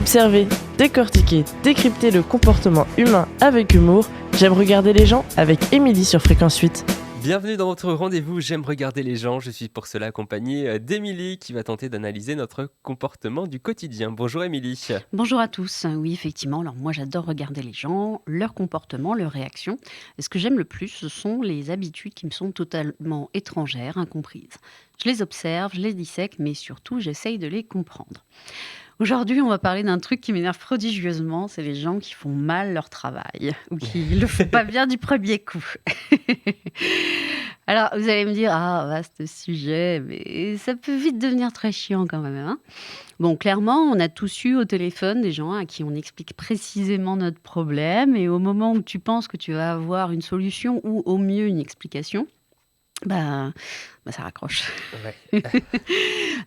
Observer, décortiquer, décrypter le comportement humain avec humour. J'aime regarder les gens avec Émilie sur Fréquence 8. Bienvenue dans votre rendez-vous J'aime regarder les gens. Je suis pour cela accompagné d'Émilie qui va tenter d'analyser notre comportement du quotidien. Bonjour Émilie. Bonjour à tous. Oui, effectivement, alors moi j'adore regarder les gens, leur comportement, leurs réactions. Et ce que j'aime le plus, ce sont les habitudes qui me sont totalement étrangères, incomprises. Je les observe, je les dissèque, mais surtout j'essaye de les comprendre. Aujourd'hui, on va parler d'un truc qui m'énerve prodigieusement, c'est les gens qui font mal leur travail ou qui le font pas bien du premier coup. Alors, vous allez me dire, ah, vaste sujet, mais ça peut vite devenir très chiant quand même, hein. Bon, clairement, on a tous eu au téléphone des gens à qui on explique précisément notre problème et au moment où tu penses que tu vas avoir une solution ou au mieux une explication, bah, ça raccroche. Ouais.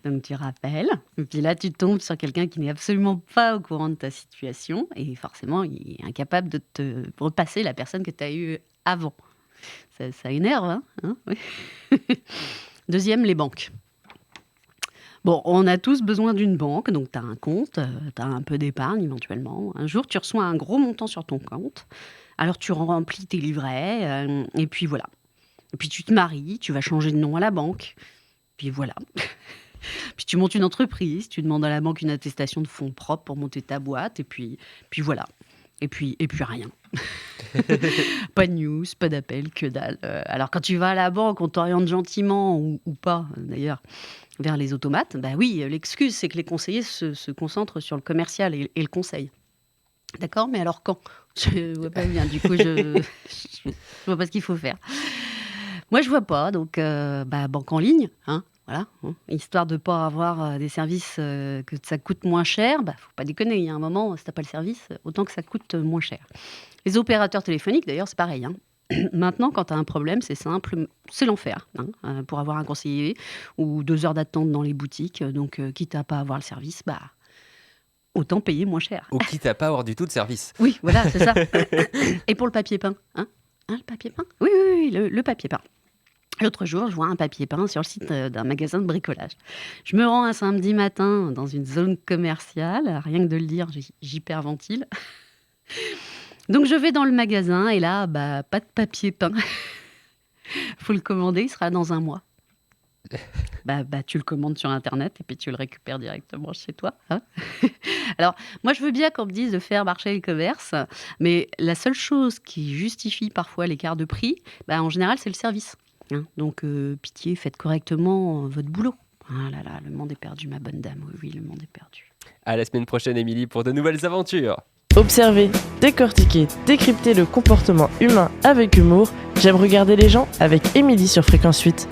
Donc tu rappelles, et puis là tu tombes sur quelqu'un qui n'est absolument pas au courant de ta situation et forcément il est incapable de te repasser la personne que tu as eue avant. Ça énerve, hein, oui. Deuxième, les banques. Bon, on a tous besoin d'une banque, donc tu as un compte, tu as un peu d'épargne éventuellement. Un jour, tu reçois un gros montant sur ton compte, alors tu remplis tes livrets, et puis voilà. Et puis tu te maries, tu vas changer de nom à la banque, puis voilà. Puis tu montes une entreprise, tu demandes à la banque une attestation de fonds propres pour monter ta boîte, et puis voilà. Et puis rien. Pas de news, pas d'appel, que dalle. Alors quand tu vas à la banque, on t'oriente gentiment, ou pas d'ailleurs, vers les automates. Bah oui, l'excuse, c'est que les conseillers se concentrent sur le commercial et le conseil. D'accord, mais alors quand ? Je vois pas bien, du coup, je vois pas ce qu'il faut faire. Moi, je vois pas, donc banque en ligne, hein, voilà, hein, histoire de pas avoir des services que ça coûte moins cher. Faut pas déconner, il y a un moment, si t'as pas le service, autant que ça coûte moins cher. Les opérateurs téléphoniques, d'ailleurs, c'est pareil, hein. Maintenant, quand tu as un problème, c'est simple, c'est l'enfer, hein, pour avoir un conseiller ou 2 heures d'attente dans les boutiques. Donc, quitte à pas avoir le service, autant payer moins cher. Ou quitte à pas avoir du tout de service. Oui, voilà, c'est ça. Et pour le papier peint, hein, le papier peint ? Oui, le papier peint. L'autre jour, je vois un papier peint sur le site d'un magasin de bricolage. Je me rends un samedi matin dans une zone commerciale. Rien que de le dire, j'hyperventile. Donc, je vais dans le magasin et là, pas de papier peint. Faut le commander, il sera dans un mois. Tu le commandes sur Internet et puis tu le récupères directement chez toi, hein. Alors, moi, je veux bien qu'on me dise de faire marcher le commerce, mais la seule chose qui justifie parfois l'écart de prix, en général, c'est le service, hein. Donc, pitié, faites correctement votre boulot. Ah là là, le monde est perdu, ma bonne dame. Oui, le monde est perdu. À la semaine prochaine, Émilie, pour de nouvelles aventures. Observer, décortiquer, décrypter le comportement humain avec humour. J'aime regarder les gens avec Émilie sur Fréquence 8.